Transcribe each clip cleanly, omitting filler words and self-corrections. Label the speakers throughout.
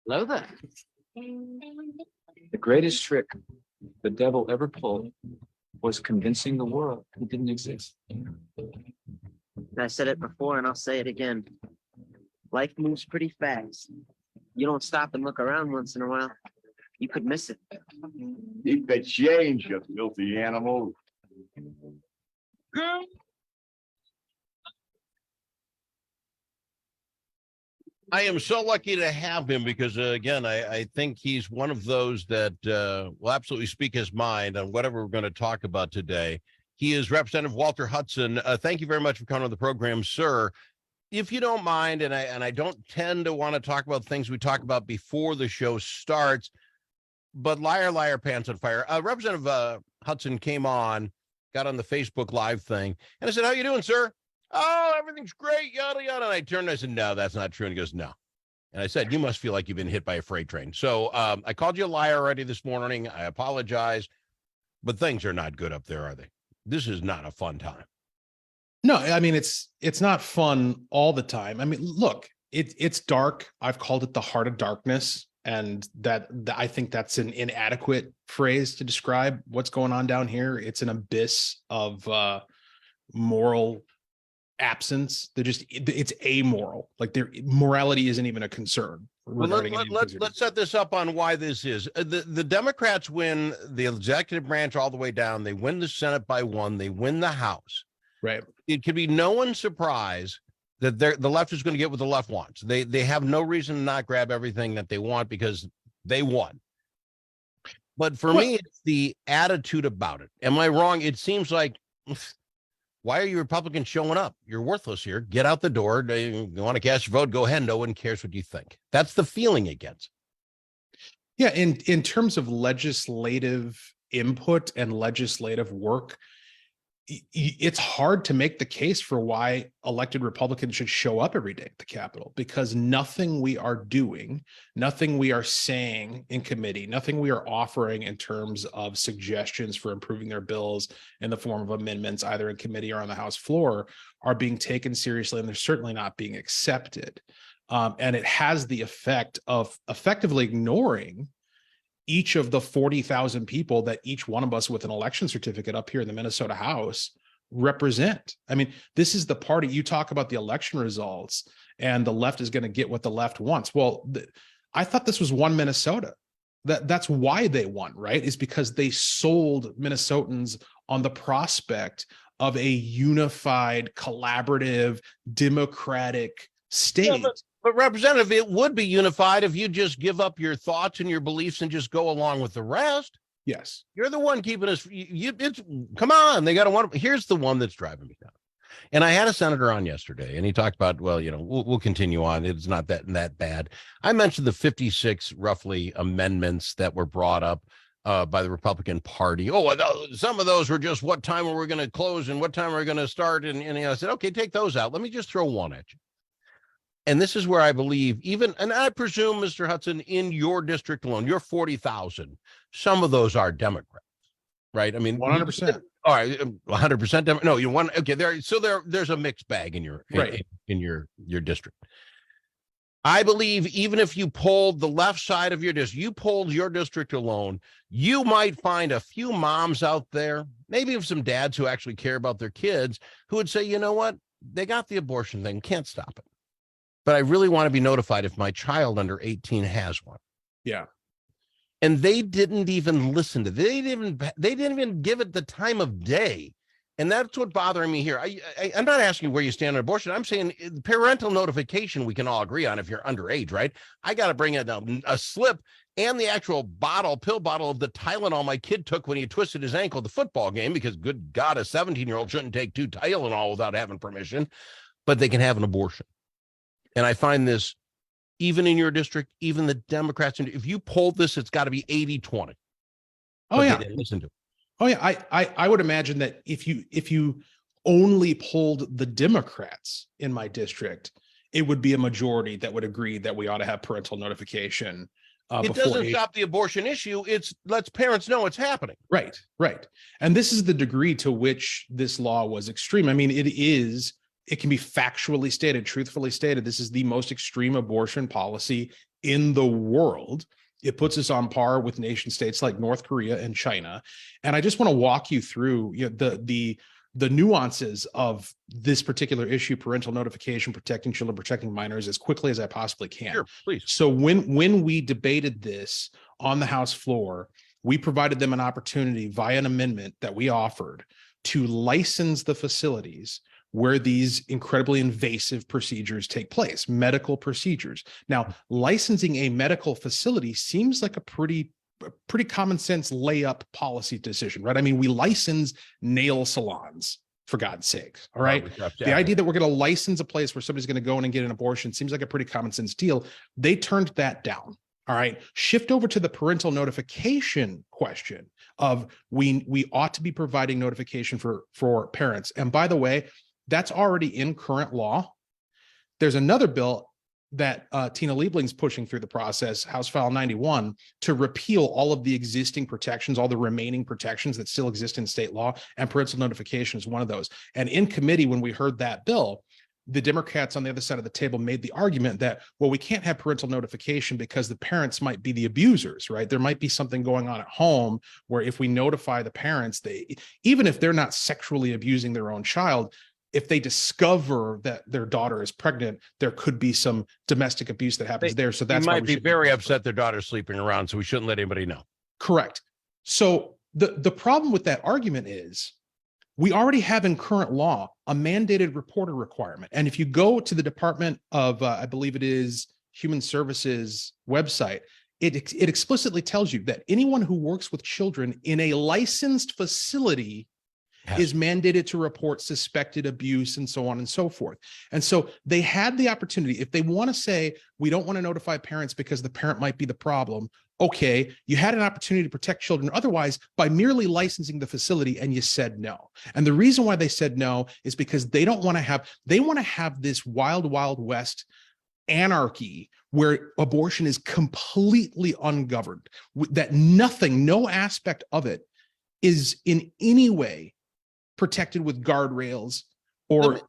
Speaker 1: Hello there. The greatest trick the devil ever pulled was convincing the world he didn't exist.
Speaker 2: I said it before and I'll say it again. Life moves pretty fast. You don't stop and look around once in a while, you could miss it.
Speaker 3: Keep the change, you filthy animal.
Speaker 4: I am so lucky to have him because, again, I think he's one of those that will absolutely speak his mind on whatever we're going to talk about today. He is Representative Walter Hudson. Thank you very much for coming on the program, sir. If you don't mind, and I don't tend to want to talk about things we talk about before the show starts, but liar, liar, pants on fire. Representative Hudson came on, got on the Facebook Live thing, and I said, how you doing, sir? Oh, everything's great, yada, yada. And I turned and I said, no, that's not true. And he goes, no. And I said, you must feel like you've been hit by a freight train. So I called you a liar already this morning. I apologize, but things are not good up there, are they? This is not a fun time.
Speaker 5: No, I mean, it's not fun all the time. I mean, look, it's dark. I've called it the heart of darkness. And that I think that's an inadequate phrase to describe what's going on down here. It's an abyss of moral absence. It's amoral. Like morality isn't even a concern.
Speaker 4: Well, let's set this up on why this is. The Democrats win the executive branch all the way down. They win the Senate by one. They win the House.
Speaker 5: Right.
Speaker 4: It could be no one's surprise that the left is going to get what the left wants. They have no reason to not grab everything that they want because they won. But for me, it's the attitude about it. Am I wrong? It seems like, why are you Republicans showing up? You're worthless here. Get out the door. You want to cast your vote? Go ahead. No one cares what you think. That's the feeling it gets.
Speaker 5: Yeah. In terms of legislative input and legislative work, it's hard to make the case for why elected Republicans should show up every day at the Capitol, because nothing we are doing, nothing we are saying in committee, nothing we are offering in terms of suggestions for improving their bills in the form of amendments, either in committee or on the House floor, are being taken seriously, and they're certainly not being accepted. And it has the effect of effectively ignoring each of the 40,000 people that each one of us with an election certificate up here in the Minnesota House represent. I mean, this is the party. You talk about the election results and the left is going to get what the left wants. Well, I thought this was one Minnesota. That's why they won, right? Is because they sold Minnesotans on the prospect of a unified, collaborative, democratic state.
Speaker 4: Yeah, but Representative, it would be unified if you just give up your thoughts and your beliefs and just go along with the rest.
Speaker 5: Yes.
Speaker 4: You're the one keeping us. Come on. They got to want. Here's the one that's driving me down. And I had a senator on yesterday and he talked about, well, we'll continue on. It's not that bad. I mentioned the 56 roughly amendments that were brought up by the Republican Party. Oh, some of those were just what time are we going to close and what time are we going to start? And I said, okay, take those out. Let me just throw one at you. And this is where I believe and I presume, Mr. Hudson, in your district alone, your 40,000, some of those are Democrats, right? I mean,
Speaker 5: 100%.
Speaker 4: All right, 100%. No, okay. There's a mixed bag in your
Speaker 5: right.
Speaker 4: in your district. I believe even if you polled the left side of your district, you polled your district alone, you might find a few moms out there, maybe some dads who actually care about their kids, who would say, you know what, they got the abortion thing, can't stop it. But I really want to be notified if my child under 18 has one.
Speaker 5: Yeah.
Speaker 4: And they didn't even listen to it. They didn't even give it the time of day. And that's what's bothering me here. I'm not asking where you stand on abortion. I'm saying parental notification we can all agree on if you're underage, right? I got to bring a slip and the actual pill bottle of the Tylenol my kid took when he twisted his ankle at the football game, because good God, a 17-year-old shouldn't take 2 Tylenol without having permission, but they can have an abortion. And I find this, even in your district, even the Democrats, if you polled this, it's got to be 80-20.
Speaker 5: Oh, yeah.
Speaker 4: Listen to it.
Speaker 5: Oh, yeah. I would imagine that if you only polled the Democrats in my district, it would be a majority that would agree that we ought to have parental notification.
Speaker 4: It doesn't stop the abortion issue. It's lets parents know it's happening.
Speaker 5: Right. And this is the degree to which this law was extreme. I mean, it can be factually stated, truthfully stated, this is the most extreme abortion policy in the world. It puts us on par with nation states like North Korea and China. And I just want to walk you through, you know, the nuances of this particular issue, parental notification, protecting children, protecting minors, as quickly as I possibly can.
Speaker 4: Sure, please.
Speaker 5: So when we debated this on the House floor, we provided them an opportunity via an amendment that we offered to license the facilities where these incredibly invasive procedures take place, medical procedures. Now, licensing a medical facility seems like a pretty common sense layup policy decision, right? I mean, we license nail salons, for God's sake. All right. The idea that we're going to license a place where somebody's going to go in and get an abortion seems like a pretty common sense deal. They turned that down. All right. Shift over to the parental notification question of we ought to be providing notification for parents. And by the way, that's already in current law. There's another bill that Tina Liebling's pushing through the process, House File 91, to repeal all of the existing protections, all the remaining protections that still exist in state law, and parental notification is one of those. And in committee, when we heard that bill, the Democrats on the other side of the table made the argument that, well, we can't have parental notification because the parents might be the abusers, right? There might be something going on at home where if we notify the parents, even if they're not sexually abusing their own child, if they discover that their daughter is pregnant, there could be some domestic abuse that happens there. So that's
Speaker 4: why might be very upset their daughter's sleeping around, so we shouldn't let anybody know.
Speaker 5: Correct. So the problem with that argument is we already have in current law a mandated reporter requirement. And if you go to the Department of, I believe it is Human Services website, it explicitly tells you that anyone who works with children in a licensed facility is mandated to report suspected abuse and so on and so forth. And so they had the opportunity, if they want to say, we don't want to notify parents because the parent might be the problem. Okay, you had an opportunity to protect children otherwise by merely licensing the facility, and you said no. And the reason why they said no is because they want to have this wild, wild west anarchy where abortion is completely ungoverned, that no aspect of it is in any way protected with guardrails or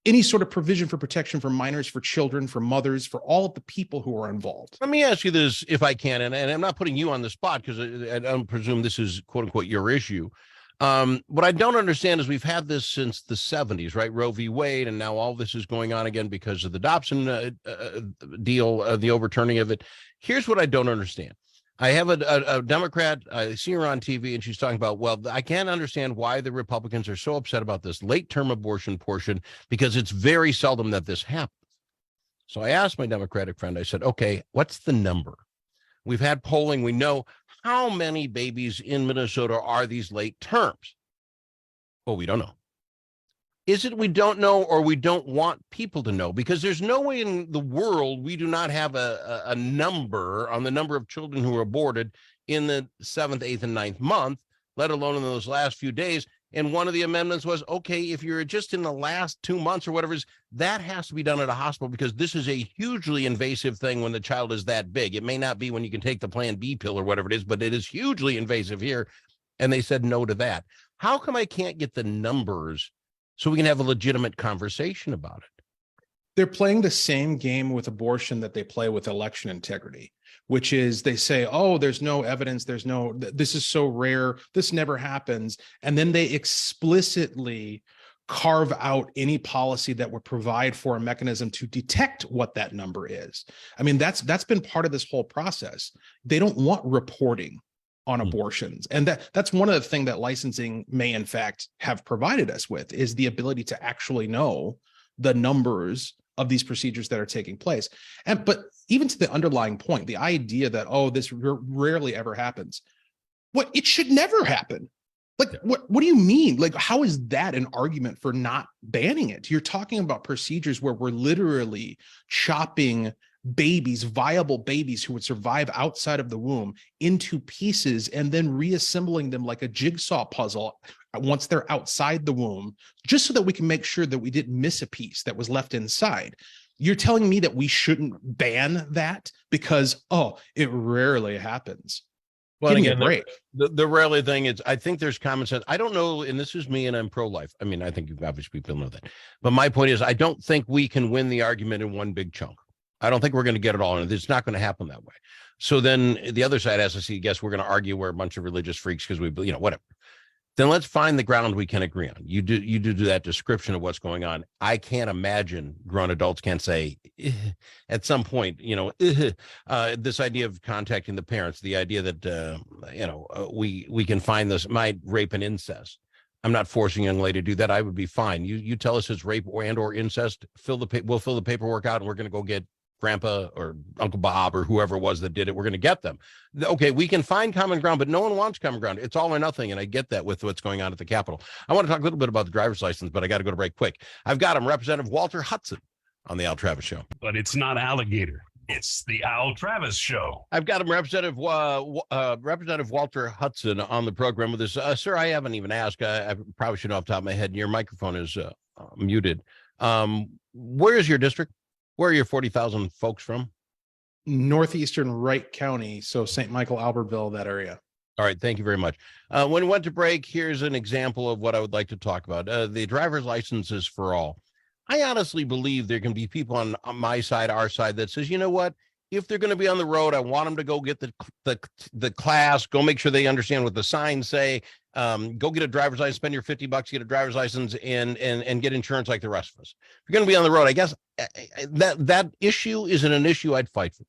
Speaker 5: any sort of provision for protection for minors, for children, for mothers, for all of the people who are involved.
Speaker 4: Let me ask you this, if I can, and I'm not putting you on the spot because I don't presume this is quote unquote your issue. What I don't understand is we've had this since the 70s, right? Roe v. Wade, and now all this is going on again because of the Dobson deal, the overturning of it. Here's what I don't understand. I have a Democrat, I see her on TV, and she's talking about, well, I can't understand why the Republicans are so upset about this late-term abortion portion because it's very seldom that this happens. So I asked my Democratic friend, I said, okay, what's the number? We've had polling. We know how many babies in Minnesota are these late terms. Well, we don't know. Is it we don't know or we don't want people to know? Because there's no way in the world we do not have a number on the number of children who are aborted in the 7th, 8th, and 9th month, let alone in those last few days. And one of the amendments was, okay, if you're just in the last 2 months or whatever it is, that has to be done at a hospital because this is a hugely invasive thing when the child is that big. It may not be when you can take the Plan B pill or whatever it is, but it is hugely invasive here. And they said no to that. How come I can't get the numbers so we can have a legitimate conversation about it?
Speaker 5: They're playing the same game with abortion that they play with election integrity, which is they say, oh, there's no evidence. This is so rare. This never happens. And then they explicitly carve out any policy that would provide for a mechanism to detect what that number is. I mean, that's been part of this whole process. They don't want reporting on abortions. And that's one of the things that licensing may in fact have provided us with is the ability to actually know the numbers of these procedures that are taking place. But even to the underlying point, the idea that, oh, this rarely ever happens. It should never happen. Like, what do you mean? Like, how is that an argument for not banning it? You're talking about procedures where we're literally chopping babies, viable babies who would survive outside of the womb into pieces and then reassembling them like a jigsaw puzzle once they're outside the womb, just so that we can make sure that we didn't miss a piece that was left inside. You're telling me that we shouldn't ban that because, oh, it rarely happens.
Speaker 4: Well,
Speaker 5: Give me
Speaker 4: again,
Speaker 5: a break.
Speaker 4: the rarely thing is, I think there's common sense. I don't know, and this is me, and I'm pro-life. I mean, I think obviously people know that. But my point is, I don't think we can win the argument in one big chunk. I don't think we're going to get it all. And it's not going to happen that way. So then the other side has to see, guess we're going to argue we're a bunch of religious freaks because we, whatever. Then let's find the ground we can agree on. You do that description of what's going on. I can't imagine grown adults can't say at some point, this idea of contacting the parents, the idea that, we can find this, my rape and incest. I'm not forcing a young lady to do that. I would be fine. You tell us it's rape or incest, we'll fill the paperwork out and we're going to go get Grandpa or Uncle Bob or whoever it was that did it. We're going to get them. Okay, we can find common ground, but no one wants common ground. It's all or nothing. And I get that with what's going on at the Capitol. I want to talk a little bit about the driver's license, but I got to go to break quick. I've got him, Representative Walter Hudson on the Al Travis Show.
Speaker 6: But it's not alligator. It's the Al Travis Show.
Speaker 4: I've got him, Representative Walter Hudson on the program with us. Sir, I haven't even asked. I probably should know off the top of my head. Your microphone is muted. Where is your district? Where are your 40,000 folks from?
Speaker 5: Northeastern Wright County, so St. Michael, Albertville, that area.
Speaker 4: All right, thank you very much. When we went to break, here's an example of what I would like to talk about. The driver's license is for all. I honestly believe there can be people on my side, our side, that says, you know what? If they're going to be on the road, I want them to go get the class, go make sure they understand what the signs say, go get a driver's license, spend your $50, get a driver's license and get insurance like the rest of us. If you're going to be on the road, I guess that issue isn't an issue I'd fight for.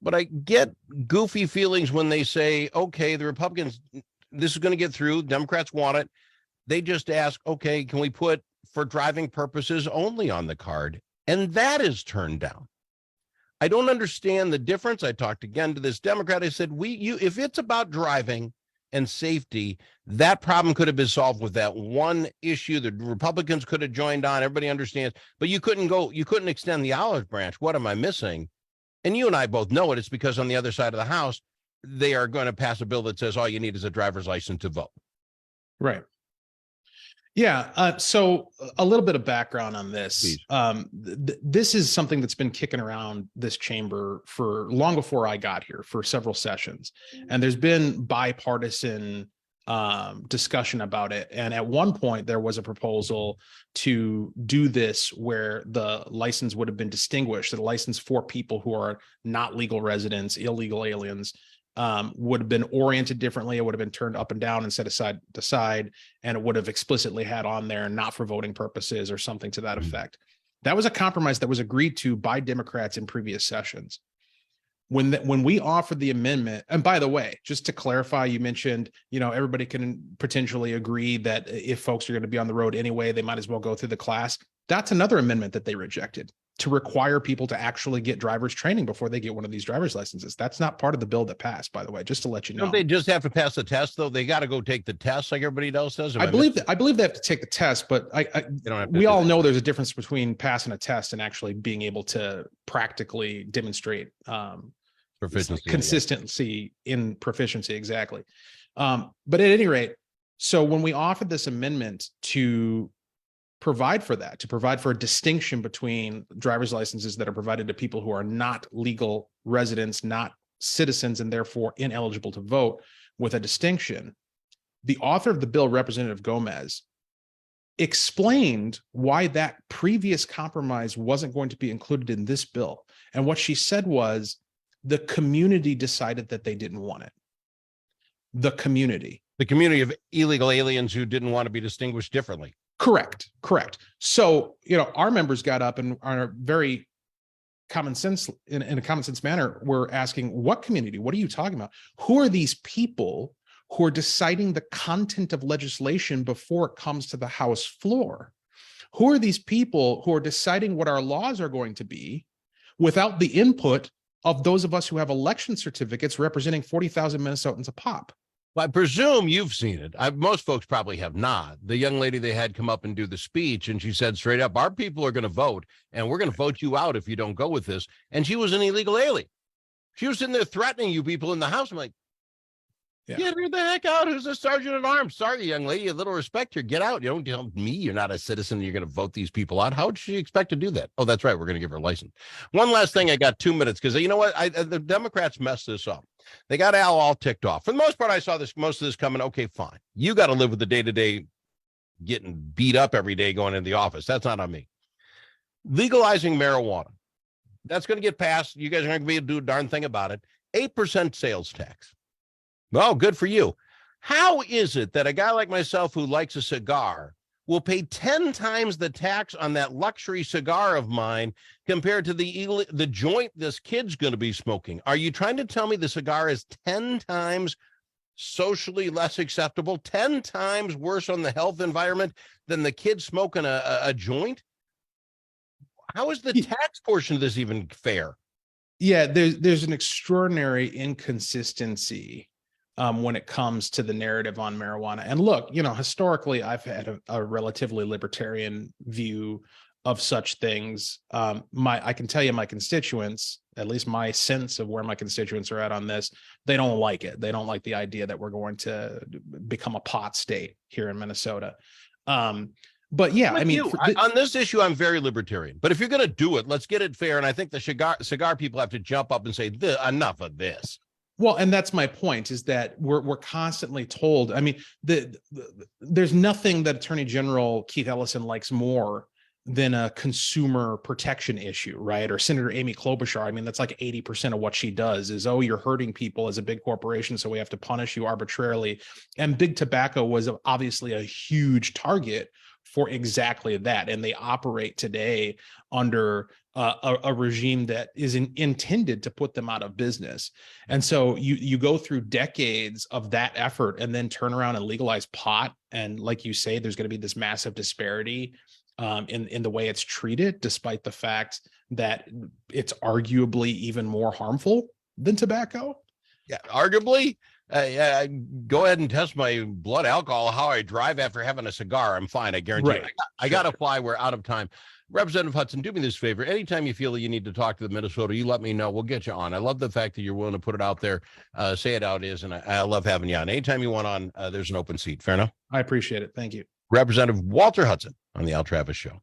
Speaker 4: But I get goofy feelings when they say, okay, the Republicans, this is going to get through. Democrats want it. They just ask, okay, can we put for driving purposes only on the card? And that is turned down. I don't understand the difference. I talked again to this Democrat. I said, if it's about driving and safety, that problem could have been solved with that one issue. The Republicans could have joined on. Everybody understands, but you couldn't extend the olive branch. What am I missing? And you and I both know it. It's because on the other side of the house, they are going to pass a bill that says all you need is a driver's license to vote.
Speaker 5: Right. Yeah. So a little bit of background on this. This is something that's been kicking around this chamber for long before I got here, for several sessions. And there's been bipartisan discussion about it. And at one point, there was a proposal to do this where the license would have been distinguished, the license for people who are not legal residents, illegal aliens, would have been oriented differently. It would have been turned up and down and set aside to side, and it would have explicitly had on there not for voting purposes or something to that effect. That was a compromise that was agreed to by Democrats in previous sessions. When we offered the amendment, and by the way, just to clarify, you mentioned, everybody can potentially agree that if folks are going to be on the road anyway, they might as well go through the class. That's another amendment that they rejected, to require people to actually get driver's training before they get one of these driver's licenses. That's not part of the bill that passed, by the way, just to let you know.
Speaker 4: Don't they just have to pass the test, though? They got to go take the test like everybody else does?
Speaker 5: I believe they have to take the test, but we all know there's a difference between passing a test and actually being able to practically demonstrate consistency in proficiency. Exactly. But at any rate, so when we offered this amendment to provide for that, to provide for a distinction between driver's licenses that are provided to people who are not legal residents, not citizens, and therefore ineligible to vote, with a distinction, the author of the bill, Representative Gomez, explained why that previous compromise wasn't going to be included in this bill. And what she said was, the community decided that they didn't want it. The community of
Speaker 4: illegal aliens who didn't want to be distinguished differently.
Speaker 5: Correct. So, our members got up and are very common sense, in a common sense manner, we're asking, what community? What are you talking about? Who are these people who are deciding the content of legislation before it comes to the House floor? Who are these people who are deciding what our laws are going to be without the input of those of us who have election certificates representing 40,000 Minnesotans a pop?
Speaker 4: Well, I presume you've seen it. Most folks probably have not. The young lady they had come up and do the speech, and she said straight up, our people are going to vote, and we're going to vote you out if you don't go with this. And she was an illegal alien. She was sitting there threatening you people in the House. I'm like, get her the heck out. Who's a sergeant at arms? Sorry, young lady, a little respect here. Get out. You don't tell me you're not a citizen. You're going to vote these people out. How would she expect to do that? Oh, that's right. We're going to give her a license. One last thing. I got 2 minutes because you know what? The Democrats messed this up. They got Al all ticked off. For the most part, I saw most of this coming. Okay, fine. You got to live with the day-to-day getting beat up every day going into the office. That's not on me. Legalizing marijuana. That's going to get passed. You guys aren't going to be able to do a darn thing about it. 8% sales tax. Well, good for you. How is it that a guy like myself who likes a cigar will pay 10 times the tax on that luxury cigar of mine compared to the joint this kid's going to be smoking? Are you trying to tell me the cigar is 10 times socially less acceptable, 10 times worse on the health environment than the kid smoking a joint? How is the tax portion of this even fair?
Speaker 5: Yeah, there's an extraordinary inconsistency when it comes to the narrative on marijuana. And look, historically, I've had a relatively libertarian view of such things. I can tell you my constituents, at least my sense of where my constituents are at on this, they don't like it. They don't like the idea that we're going to become a pot state here in Minnesota. But yeah, I mean,
Speaker 4: on this issue, I'm very libertarian. But if you're going to do it, let's get it fair. And I think the cigar people have to jump up and say, enough of this.
Speaker 5: Well, and that's my point, is that we're constantly told. I mean, there's nothing that Attorney General Keith Ellison likes more than a consumer protection issue, right? Or Senator Amy Klobuchar. I mean, that's like 80% of what she does is, oh, you're hurting people as a big corporation, so we have to punish you arbitrarily. And big tobacco was obviously a huge target for exactly that. And they operate today under a regime that is intended to put them out of business. And so you go through decades of that effort and then turn around and legalize pot. And like you say, there's going to be this massive disparity in the way it's treated, despite the fact that it's arguably even more harmful than tobacco.
Speaker 4: Yeah, arguably. Go ahead and test my blood alcohol, how I drive after having a cigar. I'm fine. I guarantee you. I got to fly. We're out of time. Representative Hudson, do me this favor. Anytime you feel that you need to talk to the Minnesota, you let me know. We'll get you on. I love the fact that you're willing to put it out there, say it how it is. And I love having you on. Anytime you want on, there's an open seat. Fair enough?
Speaker 5: I appreciate it. Thank you.
Speaker 4: Representative Walter Hudson on the Al Travis Show.